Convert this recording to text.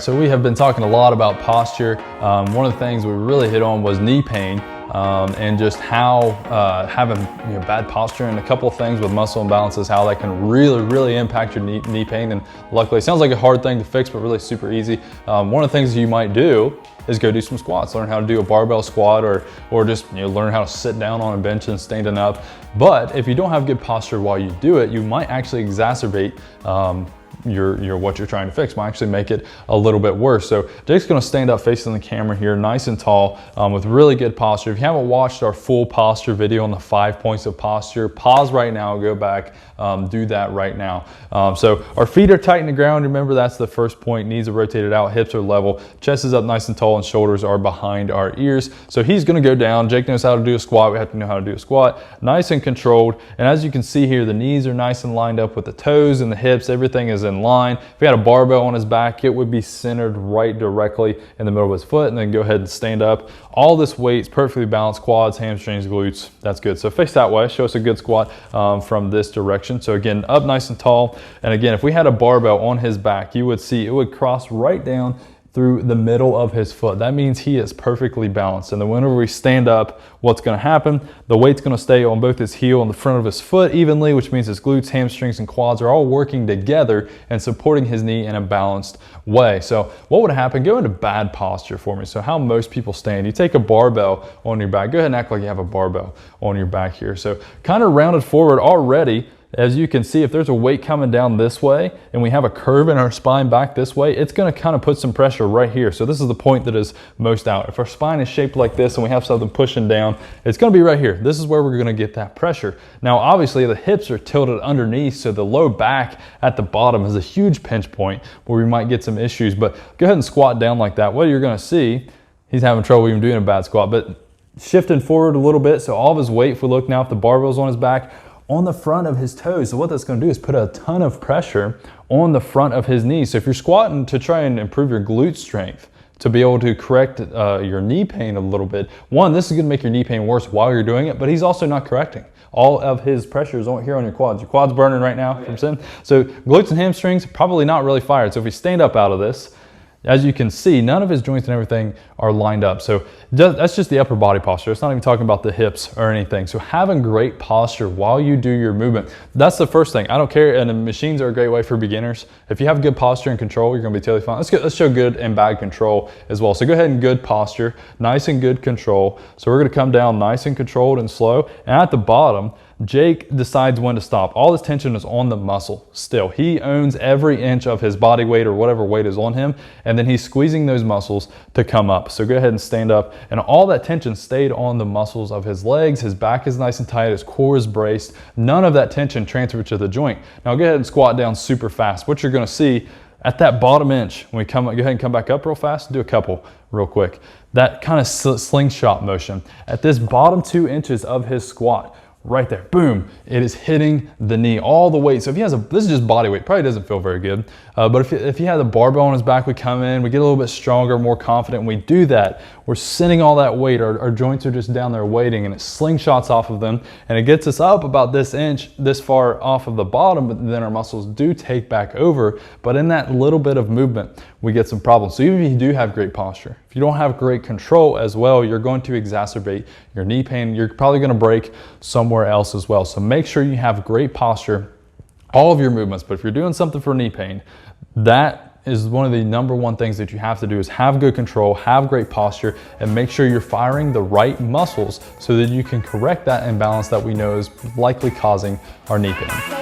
So we have been talking a lot about posture. One of the things we really hit on was knee pain and just how having bad posture and a couple of things with muscle imbalances, how that can really impact your knee pain. And luckily, it sounds like a hard thing to fix, but really super easy. One of the things you might do is go do some squats, learn how to do a barbell squat or just learn how to sit down on a bench and standing up. But if you don't have good posture while you do it, you might actually exacerbate what you're trying to fix, might actually make it a little bit worse. So Jake's gonna stand up facing the camera here, nice and tall, with really good posture. If you haven't watched our full posture video on the 5 points of posture, pause right now, go back, do that right now. So our feet are tight in the ground. Remember, that's the first point. Knees are rotated out, hips are level, chest is up nice and tall, and shoulders are behind our ears. So he's gonna go down. Jake knows how to do a squat. We have to know how to do a squat, nice and controlled. And as you can see here, the knees are nice and lined up with the toes and the hips. Everything is in line. If he had a barbell on his back, it would be centered right directly in the middle of his foot, and then go ahead and stand up. All this weight is perfectly balanced, quads, hamstrings, glutes. That's good. So face that way, show us a good squat from this direction. So again, up nice and tall. And again, if we had a barbell on his back, you would see it would cross right down through the middle of his foot. That means he is perfectly balanced. And then whenever we stand up, what's gonna happen? The weight's gonna stay on both his heel and the front of his foot evenly, which means his glutes, hamstrings, and quads are all working together and supporting his knee in a balanced way. So what would happen? Go into bad posture for me. So how most people stand, you take a barbell on your back. Go ahead and act like you have a barbell on your back here. So kind of rounded forward already. As you can see, if there's a weight coming down this way and we have a curve in our spine back this way, it's gonna kind of put some pressure right here. So this is the point that is most out. If our spine is shaped like this and we have something pushing down, it's gonna be right here. This is where we're gonna get that pressure. Now, obviously the hips are tilted underneath, so the low back at the bottom is a huge pinch point where we might get some issues, but go ahead and squat down like that. What you're gonna see, he's having trouble even doing a bad squat, but shifting forward a little bit. So all of his weight, if we look now, if the barbell's on his back, on the front of his toes. So what that's gonna do is put a ton of pressure on the front of his knees. So if you're squatting to try and improve your glute strength, to be able to correct your knee pain a little bit, one, this is gonna make your knee pain worse while you're doing it, but he's also not correcting. All of his pressure is here on your quads. Your quad's burning right now from sitting. So glutes and hamstrings, probably not really fired. So if we stand up out of this, as you can see, none of his joints and everything are lined up. So that's just the upper body posture. It's not even talking about the hips or anything. So having great posture while you do your movement, that's the first thing. I don't care, and the machines are a great way for beginners. If you have good posture and control, you're gonna be totally fine. Let's show good and bad control as well. So go ahead and good posture, nice and good control. So we're gonna come down nice and controlled and slow. And at the bottom, Jake decides when to stop. All this tension is on the muscle still. He owns every inch of his body weight or whatever weight is on him, and then he's squeezing those muscles to come up. So go ahead and stand up, and all that tension stayed on the muscles of his legs. His back is nice and tight, his core is braced. None of that tension transferred to the joint. Now go ahead and squat down super fast. What you're gonna see at that bottom inch, when we go ahead and come back up real fast, do a couple real quick. That kind of slingshot motion. At this bottom 2 inches of his squat, right there, boom, it is hitting the knee, all the weight. So if he has this is just body weight, probably doesn't feel very good. But if he had a barbell on his back, we come in, we get a little bit stronger, more confident. When we do that, we're sending all that weight. Our joints are just down there waiting, and it slingshots off of them, and it gets us up about this inch, this far off of the bottom, but then our muscles do take back over. But in that little bit of movement, we get some problems. So even if you do have great posture, if you don't have great control as well, you're going to exacerbate your knee pain. You're probably gonna break somewhere else as well. So make sure you have great posture, all of your movements. But if you're doing something for knee pain, that is one of the #1 things that you have to do is have good control, have great posture, and make sure you're firing the right muscles so that you can correct that imbalance that we know is likely causing our knee pain.